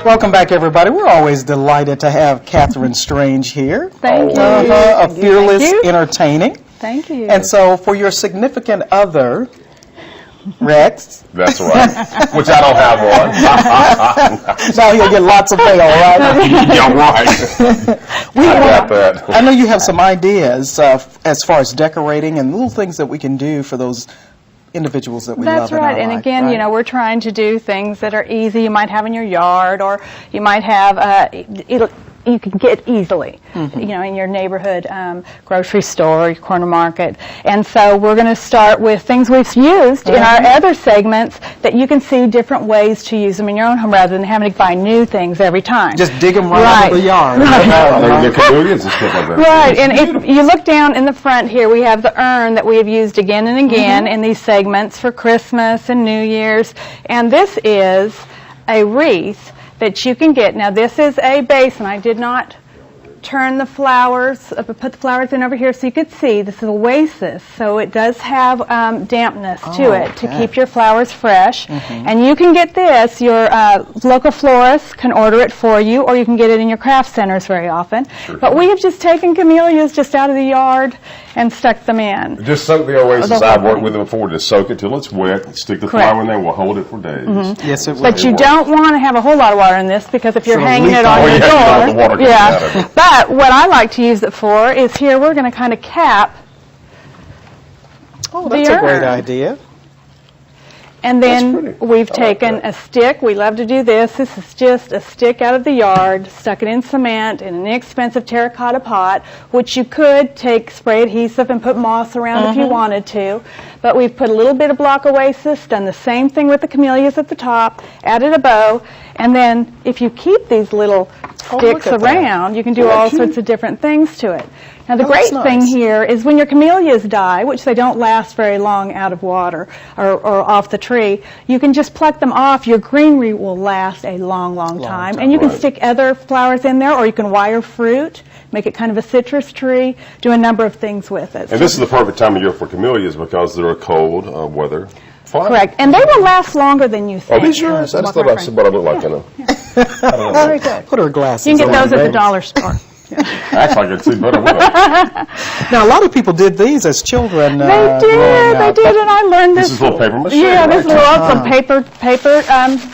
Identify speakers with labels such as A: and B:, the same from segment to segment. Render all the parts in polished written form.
A: Welcome back, everybody. We're always delighted to have Catherine Strange here.
B: Thank you.
A: A fearless, entertaining.
B: Thank you.
A: And so for your significant other, Rex.
C: That's right. Which I don't have one.
A: Now you'll get lots of mail, right?
C: You're right. I got that.
A: I know you have some ideas as far as decorating and little things that we can do for those individuals that we love
B: That's
A: in our
B: right. And
A: life,
B: again,
A: right?
B: you know, we're trying to do things that are easy. You might have in your yard, or you might have, you can get easily, you know, in your neighborhood grocery store, your corner market. And so we're going to start with things we've used in our other segments that you can see different ways to use them in your own home rather than having to buy new things every time.
A: Just dig them right out of the yard.
C: They're chameleons and stuff like that.
B: Right, and if you look down in the front here, we have the urn that we have used again and again in these segments for Christmas and New Year's. And this is a wreath that you can get. Now, this is a basin. I did not turn the flowers, put the flowers in over here so you could see. This is oasis, so it does have dampness to it to keep your flowers fresh. And you can get this. Your local florist can order it for you, or you can get it in your craft centers very often. But we have just taken camellias just out of the yard and stuck them in.
C: Just soak the oasis. I've worked with them before. Just soak it till it's wet. Stick the flower in there. We'll hold it for days.
A: Yes, it will.
B: But you don't want to have a whole lot of water in this, because if you're
A: So
B: hanging
A: leak
B: it on
A: all
B: your
A: the
C: water
B: door,
C: coming out of it.
B: But what I like to use it for is here we're going to kind of cap
A: that's a great idea.
B: And then we've taken a stick. We love to do this. This is just a stick out of the yard, stuck it in cement in an inexpensive terracotta pot, which you could take spray adhesive and put moss around if you wanted to. But we've put a little bit of block oasis, done the same thing with the camellias at the top, added a bow, and then if you keep these little sticks around, you can do all sorts of different things to it. Now, the great thing here is when your camellias die, which they don't last very long out of water or off the tree, you can just pluck them off. Your greenery will last a long, long time. And you can stick other flowers in there, or you can wire fruit, make it kind of a citrus tree, do a number of things with it.
C: And this is the perfect time of year for camellias because they're a cold weather. Fine.
B: Correct. And they will last longer than you think.
C: Oh, these yours? I just thought that's what I look like, you know.
B: Very good.
A: Put her glasses
B: You can get
A: on.
B: those at the dollar store.
C: Acts like I could see better with it.
A: Now, a lot of people did these as children.
B: They did, and I learned this.
C: This is little paper mache.
B: Yeah, this is
C: right?
B: lots of paper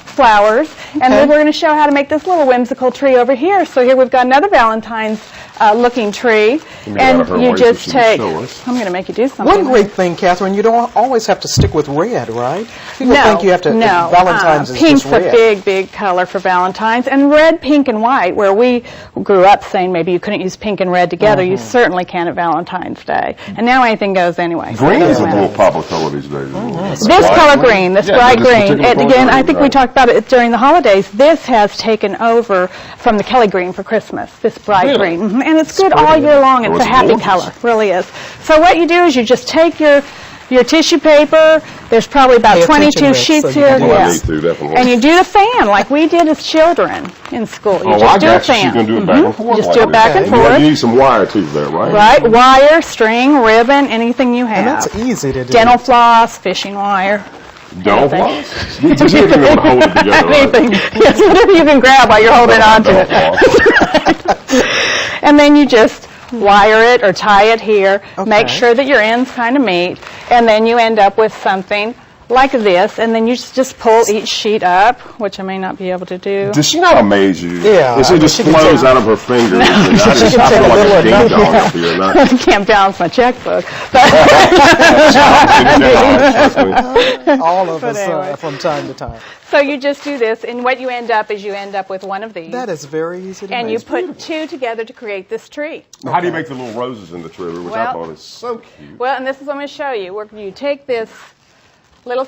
B: flowers, and then we're going to show how to make this little whimsical tree over here. So here we've got another Valentine's looking tree, and you just take. I'm going to make you do something.
A: One great thing, Catherine, you don't always have to stick with red, right? People think you have to.
B: No,
A: Valentine's is
B: pink's
A: just red.
B: a big, big color for Valentine's, and red, pink, and white. Where we grew up saying maybe you couldn't use pink and red together, you certainly can at Valentine's Day. And now anything goes anyway.
C: Green is a little popular color these days.
B: This color green, this bright green, and again, I think we
C: right.
B: talked about it during the holidays. This has taken over from the Kelly green for Christmas, this bright green. And it's good all year long. It's a happy color, really is. So what you do is you just take your tissue paper. There's probably about 22 sheets here.
C: I need to, definitely.
B: And you do the fan like we did as children in school. You just do a fan.
C: She's going to do it back and forth.
B: Just do it back and forth.
C: You need some wire too there, right?
B: Right, wire, string, ribbon, anything you have.
A: And that's easy to do.
B: Dental floss, fishing wire.
C: Dental floss? You just need to hold it together.
B: Anything. Yes, whatever you can grab while you're holding on to it. And then you just wire it or tie it here. Make sure that your ends kind of meet, and then you end up with something like this, and then you just pull each sheet up, which I may not be able to do.
C: Does she not amaze you?
A: Yeah.
C: It just flows out of her fingers. No, I feel like a ding dong up here.
B: I can't balance my checkbook.
A: All of
B: But anyway.
A: us from time to time.
B: So you just do this, and what you end up is you end up with one of these.
A: That is very easy to
B: and
A: make.
B: you put two together to create this tree.
C: How do you make the little roses in the tree, which I thought is so cute?
B: Well, and this is what I'm going to show you. You take this little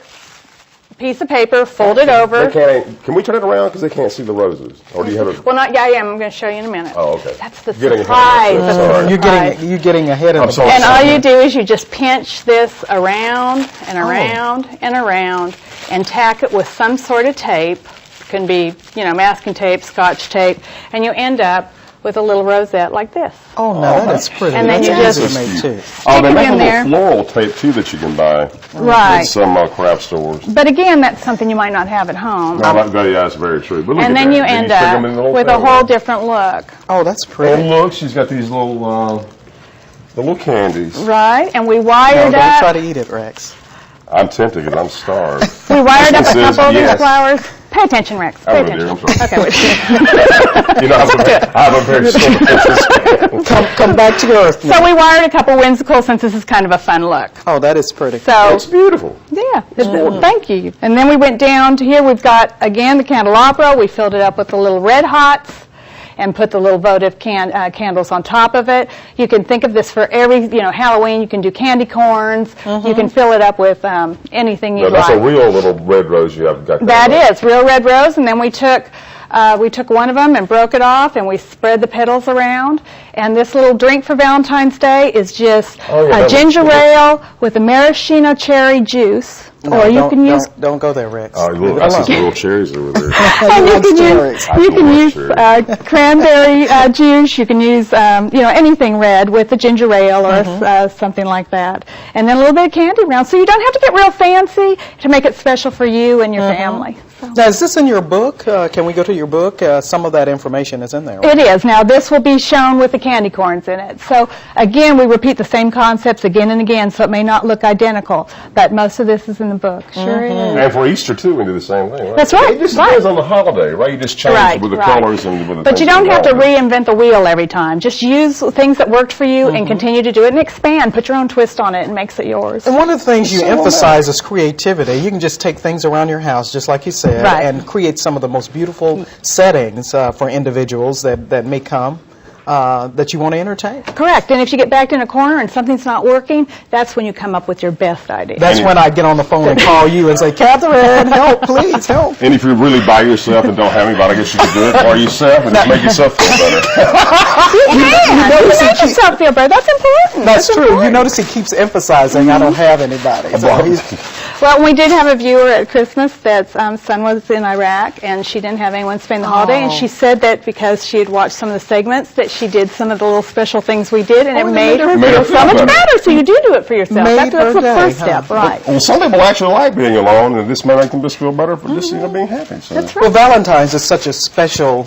B: piece of paper, fold it over.
C: Can we turn it around because they can't see the roses? Or do you have it?
B: Well, not. Yeah, I am. I'm going to show you in a minute.
C: Oh, okay.
B: That's the
C: Getting
B: surprise.
C: ahead of myself.
A: You're getting ahead of
C: I'm
A: the
C: sorry.
B: And all you do is you just pinch this around and around and around and tack it with some sort of tape. It can be, masking tape, Scotch tape, and you end up with a little rosette like this.
A: Oh, no, that is pretty.
B: And then
A: That's
B: you
A: easy
B: just-
A: to make, too.
C: Oh, they
B: Stick it
C: make a
B: in
C: little
B: there.
C: floral tape too that you can buy
B: Right.
C: at some craft stores.
B: But again, that's something you might not have at home.
C: No, yeah, that's very true. But look
B: And
C: at
B: then
C: that.
B: you end
C: stick 'em in the
B: up
C: little
B: with a
C: thing
B: whole
C: there.
B: different look.
A: Oh, that's
C: And
A: pretty.
C: look, she's got these little candies.
B: Right, and we
A: No,
B: wired
A: don't try
B: up.
A: to eat it, Rex.
C: I'm tempted because I'm starved.
B: We wired up a
C: Says
B: couple of these
C: yes.
B: flowers. Pay attention, Rex. Pay
C: I will, dear.
B: attention.
C: I'm sorry.
B: Okay, wait.
C: You know, I have a very short attention.
A: Come back to earth now.
B: So we wired a couple whimsicals since this is kind of a fun look.
A: Oh, that is pretty.
B: So
C: It's beautiful.
B: yeah, thank you. And then we went down to here. We've got again the candelabra. We filled it up with the little red hots and put the little votive candles on top of it. You can think of this for every, Halloween. You can do candy corns. You can fill it up with anything you
C: No, that's
B: like.
C: a real little red rose you have got.
B: That is real red rose, and then we took one of them and broke it off, and we spread the petals around. And this little drink for Valentine's Day is just
C: Oh, yeah,
B: a
C: that
B: ginger
C: looks good.
B: ale with a maraschino cherry juice,
A: No,
B: or you
A: don't-
B: can use.
A: Don't go there, Rex.
C: Oh,
A: Leave
C: look,
A: it
C: I see
A: alone.
C: some little cherries over there.
B: And you
A: loves
B: can
A: cherries.
B: use,
C: I
B: you
C: do
B: can
C: love
B: use
C: cherries.
B: cranberry juice. You can use anything red with the ginger ale or something like that. And then a little bit of candy around, so you don't have to get real fancy to make it special for you and your family. So.
A: Now, is this in your book? Can we go to your book? Some of that information is in there. Right?
B: It is. Now, this will be shown with the candy corns in it. So, again, we repeat the same concepts again and again, so it may not look identical, but most of this is in the book. Sure it is.
C: And for Easter, too, we do the same thing, right?
B: That's right,
C: It just
B: right.
C: depends on the holiday, right? You just change
B: Right,
C: with the
B: right.
C: colors and with the
B: But
C: things
B: you don't have to
C: involved.
B: reinvent the wheel every time. Just use things that worked for you and continue to do it and expand. Put your own twist on it and makes it yours.
A: And one of the things you
C: So
A: emphasize is creativity. You can just take things around your house, just like you said,
B: Right.
A: and create some of the most beautiful settings for individuals that may come that you want to entertain.
B: Correct. And if you get backed in a corner and something's not working, that's when you come up with your best idea.
A: That's when I get on the phone and call you and say, Catherine, help, please, help.
C: And if you're really by yourself and don't have anybody, I guess you could do it for yourself and just make yourself feel better.
B: You can.
A: notice
B: You
A: it
B: make
A: keep-
B: yourself feel better. That's important.
A: That's true.
B: important.
A: You notice he keeps emphasizing, I don't have anybody. So he's,
B: Well, we did have a viewer at Christmas that's son was in Iraq, and she didn't have anyone spend the holiday, and she said that because she had watched some of the segments, that she did some of the little special things we did, and it made her
C: Made her
B: feel so
C: feel
B: much
C: better.
B: better. So you do it for yourself.
A: Made
B: That's
A: her
B: the
A: day,
B: first
A: huh?
B: step, right?
C: Well, some people actually like being alone, and this may make them just feel better for just being happy. So.
B: That's
A: well,
B: right.
A: Valentine's is such a special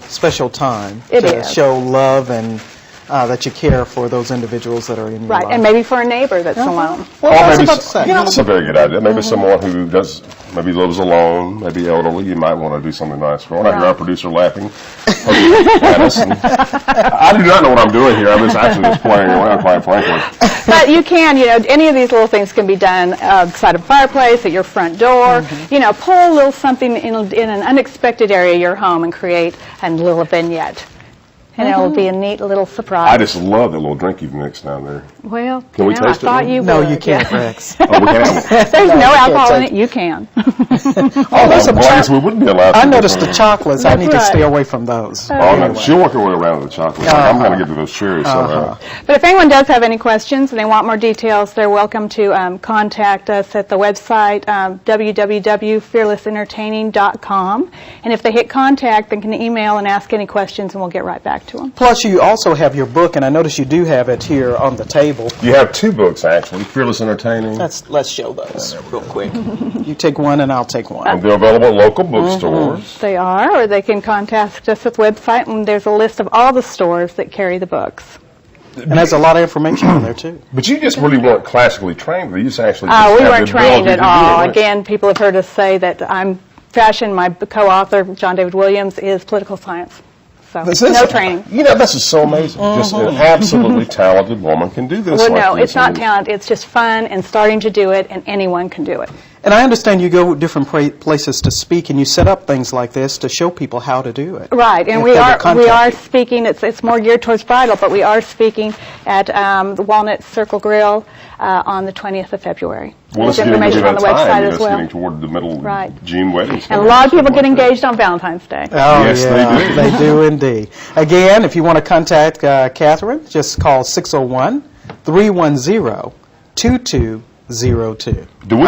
A: time
B: It
A: to
B: is.
A: show love and that you care for those individuals that are in your
B: Right,
A: life.
B: and maybe for a neighbor that's alone.
A: Well,
C: Or
A: I was
C: maybe,
A: about to say.
C: that's a very good idea. Maybe someone who maybe lives alone, maybe elderly, you might want to do something nice for. I hear our producer laughing at us. And I do not know what I'm doing here. I'm just actually just playing around, quite frankly.
B: But you can, any of these little things can be done outside of a fireplace, at your front door. Pull a little something in an unexpected area of your home and create a little vignette. And it will be a neat little surprise.
C: I just love that little drink you've mixed down there.
B: Well,
C: Can we
B: I
C: taste it,
B: thought
C: Lou?
B: you
A: No,
B: would.
A: you can't,
B: yeah.
A: Rex.
C: Oh, we can have it.
B: There's no
A: you can't
B: alcohol in
A: take
B: it. You can.
C: Oh,
A: there's some
C: well, I guess we wouldn't be allowed to.
A: I noticed the chocolates. I need to
B: right.
A: stay away from those.
C: Oh, no, she'll work her way around the chocolate. I'm going to get to those cherries somehow.
B: But if anyone does have any questions and they want more details, they're welcome to contact us at the website, www.fearlessentertaining.com. And if they hit contact, they can email and ask any questions, and we'll get right back to them.
A: Plus, you also have your book, and I notice you do have it here on the table.
C: You have two books, actually, Fearless Entertaining.
A: Let's show those real quick. You take one, and I'll take one.
C: And they're available at local bookstores.
B: They are, or they can contact us at the website, and there's a list of all the stores that carry the books.
A: And there's a lot of information on there, too.
C: But you just really weren't classically trained. You just actually
B: We
C: just had
B: weren't
C: the
B: trained
C: ability
B: at
C: to do
B: all.
C: it.
B: Again, people have heard us say that I'm fashion. My co-author, John David Williams, is political science. So
C: This is-
B: no training.
C: This is so amazing. Just an absolutely talented woman can do this.
B: Well,
C: like
B: no,
C: this.
B: it's not
C: And
B: talent. It's just fun and starting to do it, and anyone can do it.
A: And I understand you go different places to speak, and you set up things like this to show people how to do it.
B: Right, and
A: If
B: we
A: they
B: are
A: would contact you.
B: speaking. It's more geared towards bridal, but we are speaking at the Walnut Circle Grill on the 20th of February.
C: Well, it's
B: There's
C: getting
B: information
C: to
B: on the
C: that
B: website
C: time.
B: as
C: It's
B: well.
C: getting toward the middle
B: Right.
C: June weddings.
B: And a lot of people get engaged on Valentine's Day.
A: Oh,
C: Yes,
A: yeah,
C: they do.
A: They do indeed. Again, if you want to contact Catherine, just call 601-310-2202.
C: Do we